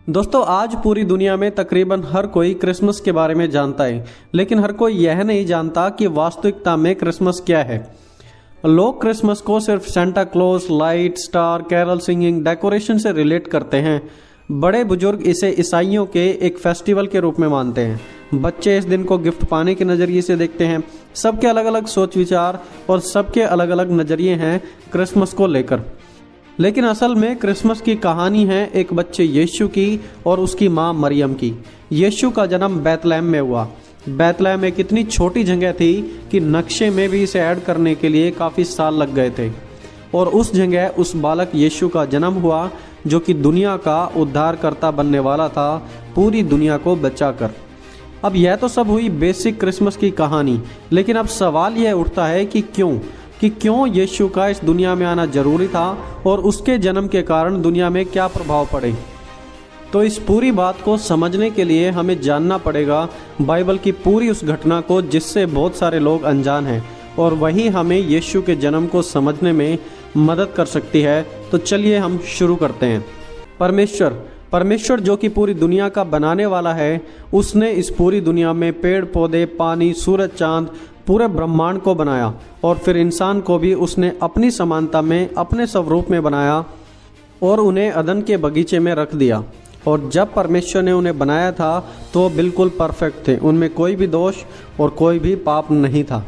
दोस्तों, आज पूरी दुनिया में तकरीबन हर कोई क्रिसमस के बारे में जानता है, लेकिन हर कोई यह नहीं जानता कि वास्तविकता में क्रिसमस क्या है। लोग क्रिसमस को सिर्फ Santa Claus, light, star, carol singing, decoration से रिलेट करते हैं। बड़े बुजुर्ग इसे ईसाइयों के एक फेस्टिवल के रूप में मानते हैं। बच्चे इस दिन को गिफ्ट पाने के नज़रिए से देखते हैं। सबके अलग अलग सोच विचार और सबके अलग अलग नज़रिए हैं क्रिसमस को लेकर। लेकिन असल में क्रिसमस की कहानी है एक बच्चे यीशु की और उसकी माँ मरियम की। यीशु का जन्म बैतलहम में हुआ। बैतलहम एक इतनी छोटी जगह थी कि नक्शे में भी इसे ऐड करने के लिए काफ़ी साल लग गए थे। और उस जगह उस बालक यीशु का जन्म हुआ जो कि दुनिया का उद्धारकर्ता बनने वाला था, पूरी दुनिया को बचाकर। अब यह तो सब हुई बेसिक क्रिसमस की कहानी, लेकिन अब सवाल यह उठता है कि क्यों यीशु का इस दुनिया में आना जरूरी था और उसके जन्म के कारण दुनिया में क्या प्रभाव पड़े। तो इस पूरी बात को समझने के लिए हमें जानना पड़ेगा बाइबल की पूरी उस घटना को जिससे बहुत सारे लोग अनजान हैं, और वही हमें यीशु के जन्म को समझने में मदद कर सकती है। तो चलिए हम शुरू करते हैं। परमेश्वर जो कि पूरी दुनिया का बनाने वाला है, उसने इस पूरी दुनिया में पेड़ पौधे, पानी, सूरज, चांद, पूरे ब्रह्मांड को बनाया। और फिर इंसान को भी उसने अपनी समानता में, अपने स्वरूप में बनाया और उन्हें अदन के बगीचे में रख दिया। और जब परमेश्वर ने उन्हें बनाया था तो बिल्कुल परफेक्ट थे, उनमें कोई भी दोष और कोई भी पाप नहीं था।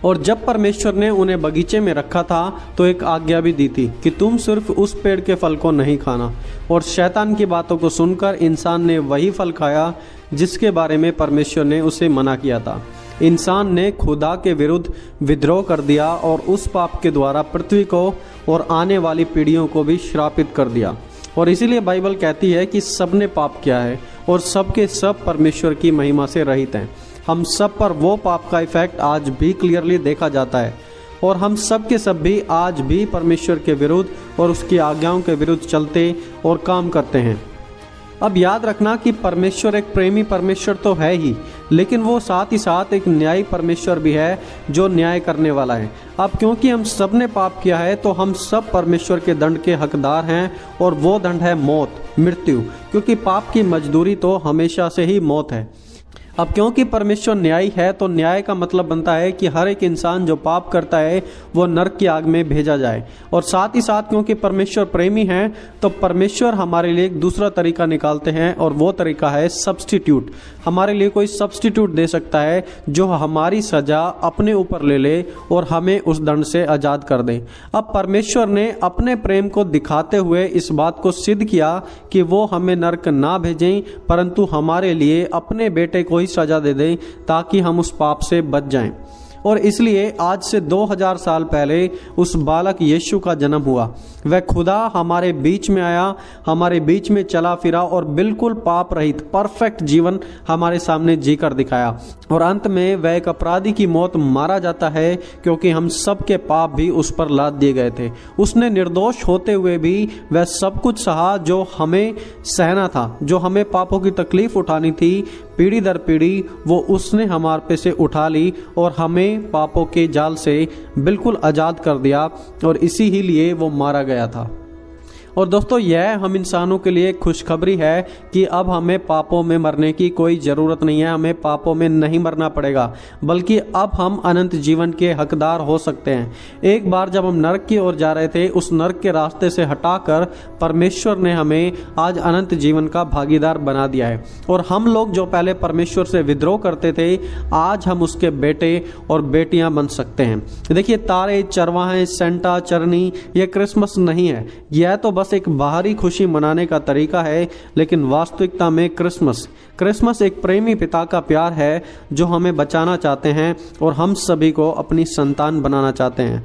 और जब परमेश्वर ने उन्हें बगीचे में रखा था तो एक आज्ञा भी दी थी कि तुम सिर्फ उस पेड़ के फल को नहीं खाना। और शैतान की बातों को सुनकर इंसान ने वही फल खाया जिसके बारे में परमेश्वर ने उसे मना किया था। इंसान ने खुदा के विरुद्ध विद्रोह कर दिया और उस पाप के द्वारा पृथ्वी को और आने वाली पीढ़ियों को भी श्रापित कर दिया। और इसीलिए बाइबल कहती है कि सबने पाप किया है और सबके सब परमेश्वर की महिमा से रहित हैं। हम सब पर वो पाप का इफेक्ट आज भी क्लियरली देखा जाता है और हम सब के सब भी आज भी परमेश्वर के विरुद्ध और उसकी आज्ञाओं के विरुद्ध चलते और काम करते हैं। अब याद रखना कि परमेश्वर एक प्रेमी परमेश्वर तो है ही, लेकिन वो साथ ही साथ एक न्यायी परमेश्वर भी है जो न्याय करने वाला है। अब क्योंकि हम सब ने पाप किया है तो हम सब परमेश्वर के दंड के हकदार हैं, और वो दंड है मौत, मृत्यु, क्योंकि पाप की मजदूरी तो हमेशा से ही मौत है। अब क्योंकि परमेश्वर न्यायी है तो न्याय का मतलब बनता है कि हर एक इंसान जो पाप करता है वो नरक की आग में भेजा जाए। और साथ ही साथ क्योंकि परमेश्वर प्रेमी है तो परमेश्वर हमारे लिए एक दूसरा तरीका निकालते हैं, और वो तरीका है सब्स्टिट्यूट। हमारे लिए कोई सब्स्टिट्यूट दे सकता है जो हमारी सजा अपने ऊपर ले ले और हमें उस दंड से आज़ाद कर दे। अब परमेश्वर ने अपने प्रेम को दिखाते हुए इस बात को सिद्ध किया कि वो हमें नरक ना भेजें, परंतु हमारे लिए अपने बेटे को सजा दे दें ताकि हम उस पाप से बच जाएं। और इसलिए आज से 2000 साल पहले उस बालक यीशु का जन्म हुआ। वह खुदा हमारे बीच में आया, हमारे बीच में चला फिरा और बिल्कुल पाप रहित परफेक्ट जीवन हमारे सामने जीकर दिखाया। और अंत में वह एक अपराधी की मौत मारा जाता है क्योंकि हम सब के पाप भी उस पर लाद दिए गए थे। उसने निर्दोष होते हुए भी वह सब कुछ सहा जो हमें सहना था, जो हमें पापों की तकलीफ उठानी थी। पीढ़ी दर पीढ़ी वो उसने हमारे पे से उठा ली और हमें पापों के जाल से बिल्कुल आज़ाद कर दिया, और इसी ही लिए वो मारा गया था। और दोस्तों, यह हम इंसानों के लिए खुशखबरी है कि अब हमें पापों में मरने की कोई ज़रूरत नहीं है। हमें पापों में नहीं मरना पड़ेगा, बल्कि अब हम अनंत जीवन के हकदार हो सकते हैं। एक बार जब हम नरक की ओर जा रहे थे, उस नरक के रास्ते से हटाकर परमेश्वर ने हमें आज अनंत जीवन का भागीदार बना दिया है। और हम लोग जो पहले परमेश्वर से विद्रोह करते थे, आज हम उसके बेटे और बेटियां बन सकते हैं। देखिए, तारे, चरवाहे, सेंटा, चरनी, ये क्रिसमस नहीं है। यह तो बस एक बाहरी खुशी मनाने का तरीका है, लेकिन वास्तविकता में क्रिसमस एक प्रेमी पिता का प्यार है जो हमें बचाना चाहते हैं और हम सभी को अपनी संतान बनाना चाहते हैं।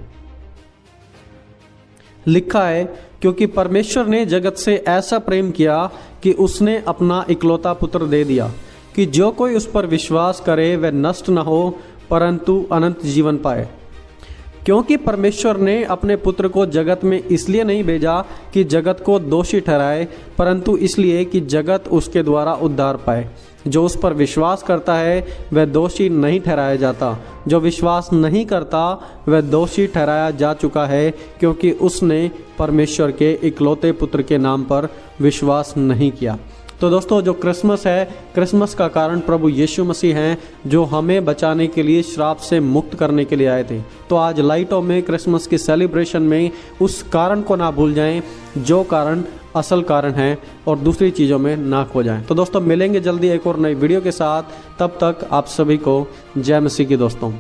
लिखा है, क्योंकि परमेश्वर ने जगत से ऐसा प्रेम किया कि उसने अपना इकलौता पुत्र दे दिया कि जो कोई उस पर विश्वास करे वह नष्ट न हो परंतु अनंत जीवन पाए। क्योंकि परमेश्वर ने अपने पुत्र को जगत में इसलिए नहीं भेजा कि जगत को दोषी ठहराए, परंतु इसलिए कि जगत उसके द्वारा उद्धार पाए। जो उस पर विश्वास करता है वह दोषी नहीं ठहराया जाता, जो विश्वास नहीं करता वह दोषी ठहराया जा चुका है, क्योंकि उसने परमेश्वर के इकलौते पुत्र के नाम पर विश्वास नहीं किया। तो दोस्तों, जो क्रिसमस है, क्रिसमस का कारण प्रभु यीशु मसीह हैं, जो हमें बचाने के लिए श्राप से मुक्त करने के लिए आए थे। तो आज लाइटों में क्रिसमस की सेलिब्रेशन में उस कारण को ना भूल जाएं, जो कारण असल कारण है, और दूसरी चीज़ों में ना खो जाएं। तो दोस्तों, मिलेंगे जल्दी एक और नई वीडियो के साथ। तब तक आप सभी को जय मसीह की दोस्तों।